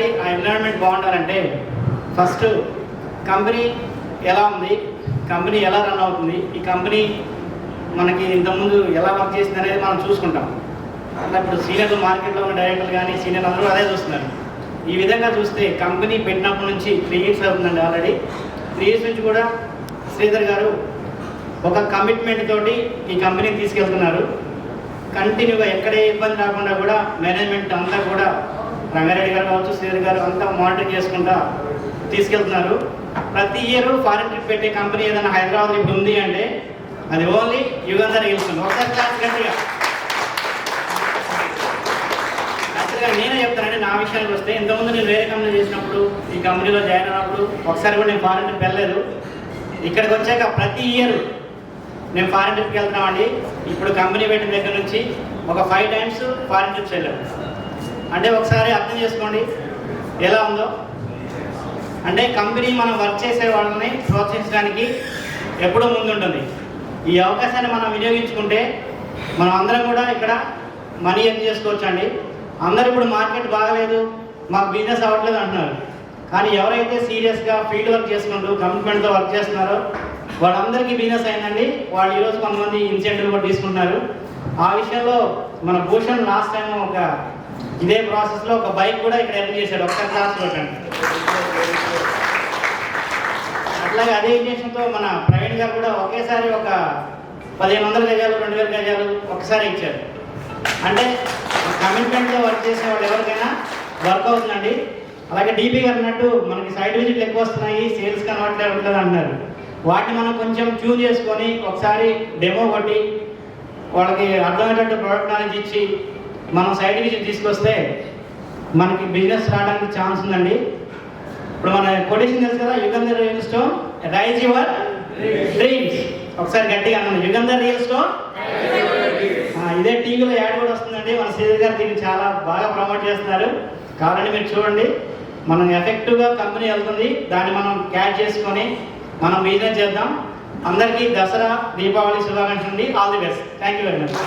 ఒకసారి ఆ ఎన్విరాన్మెంట్ బాగుండాలంటే ఫస్ట్ కంపెనీ ఎలా ఉంది, కంపెనీ ఎలా రన్ అవుతుంది, ఈ కంపెనీ మనకి ఇంతకుముందు ఎలా వర్క్ చేసింది అనేది మనం చూసుకుంటాం. అట్లా ఇప్పుడు సీనియర్లు మార్కెట్లో ఉన్న డైరెక్టర్లు కానీ సీనియర్లు అందరూ అదే చూస్తున్నారు. ఈ విధంగా చూస్తే కంపెనీ పెట్టినప్పటి నుంచి 3 years అవుతుందండి. ఆల్రెడీ 3 years నుంచి కూడా శ్రీధర్ గారు ఒక కమిట్మెంట్ తోటి ఈ కంపెనీని తీసుకెళ్తున్నారు. కంటిన్యూగా ఎక్కడే ఇబ్బంది రాకుండా కూడా మేనేజ్మెంట్ అంతా కూడా రంగారెడ్డి గారు కావచ్చు, శ్రీధర్ గారు అంతా మానిటరింగ్ చేసుకుంటా తీసుకెళ్తున్నారు. ప్రతి ఇయర్ ఫారిన్ ట్రిప్ పెట్టే కంపెనీ ఏదైనా హైదరాబాద్ ఇప్పుడు ఉంది అంటే అది ఓన్లీ యుగంధర్ హిల్స్. ఒకసారి గట్టిగా నేనే చెప్తానండి. నా విషయానికి వస్తే ఇంతకుముందు నేను వేరే కంపెనీ చేసినప్పుడు, ఈ కంపెనీలో జాయిన్ అయినప్పుడు ఒకసారి కూడా నేను ఫారిన్ ట్రిప్ వెళ్ళలేదు. ఇక్కడికి వచ్చాక ప్రతి ఇయర్ నేను ఫారిన్ ట్రిప్కి వెళ్తున్నామండి. ఇప్పుడు కంపెనీ పెట్టిన దగ్గర నుంచి ఒక 5 times ఫారిన్ ట్రిప్స్ వెళ్ళాము. అంటే ఒకసారి అర్థం చేసుకోండి ఎలా ఉందో. అంటే కంపెనీ మనం వర్క్ చేసే వాళ్ళని ప్రోత్సహించడానికి ఎప్పుడూ ముందుంటుంది. ఈ అవకాశాన్ని మనం వినియోగించుకుంటే మనం అందరం కూడా ఇక్కడ మనీ ఎర్న్ చేసుకోవచ్చు అండి. అందరూ ఇప్పుడు మార్కెట్ బాగలేదు, మాకు బిజినెస్ అవ్వట్లేదు అంటున్నారు. కానీ ఎవరైతే సీరియస్గా ఫీల్డ్ వర్క్ చేసుకుంటూ కమిట్మెంట్తో వర్క్ చేస్తున్నారో వాళ్ళందరికీ బిజినెస్ అయిందండి. వాళ్ళు ఈరోజు కొంతమంది ఇన్సెంటివ్ కూడా తీసుకుంటున్నారు. ఆ విషయంలో మన భూషణ్ లాస్ట్ టైం ఒక ఇదే ప్రాసెస్లో ఒక బైక్ కూడా ఇక్కడ ఎర్న్ చేశాడు. ఒక్క క్లాస్ పెట్టండి. అట్లాగే అదే ఇంటెన్షన్తో మన ప్రవీణ్ గారు కూడా ఒకేసారి ఒక 1500 గజాలు 2000 గజాలు ఒకసారి ఇచ్చారు. అంటే కమిట్మెంట్తో వర్క్ చేసే వాళ్ళు ఎవరికైనా వర్క్ అవుతుందండి. అలాగే డీపీ గారు అన్నట్టు మనకి సైట్ విజిట్లు ఎక్కువ వస్తున్నాయి, సేల్స్ కన్వర్ట్లేదు ఉంటుంది అంటున్నారు. వాటిని మనం కొంచెం ట్యూన్ చేసుకొని ఒకసారి డెమో కొట్టి వాళ్ళకి అర్థమయ్యేటట్టు ప్రోడక్ట్ నాలెడ్జ్ ఇచ్చి మనం సైట్ విజిట్ తీసుకొస్తే మనకి బిజినెస్ రావడానికి ఛాన్స్ ఉందండి. ఇప్పుడు మన కొటేషన్ తెలుసు కదా, Yugandhar real story rise your dreams. ఒకసారి గట్టిగా అన్నాను, యుగంధర్ రియల్ స్టోర్. ఇదే టీవీలో యాడ్ కూడా వస్తుందండి. మన శ్రీధర్ గారు దీన్ని చాలా బాగా ప్రమోట్ చేస్తున్నారు. కావాలంటే మీరు చూడండి. మనం ఎఫెక్టివ్గా కంపెనీ వెళ్తుంది, దాన్ని మనం క్యాచ్ చేసుకొని మనం బిజినెస్ చేద్దాం. అందరికీ దసరా దీపావళి శుభాకాంక్షలు అండి. All the best. Thank you very much.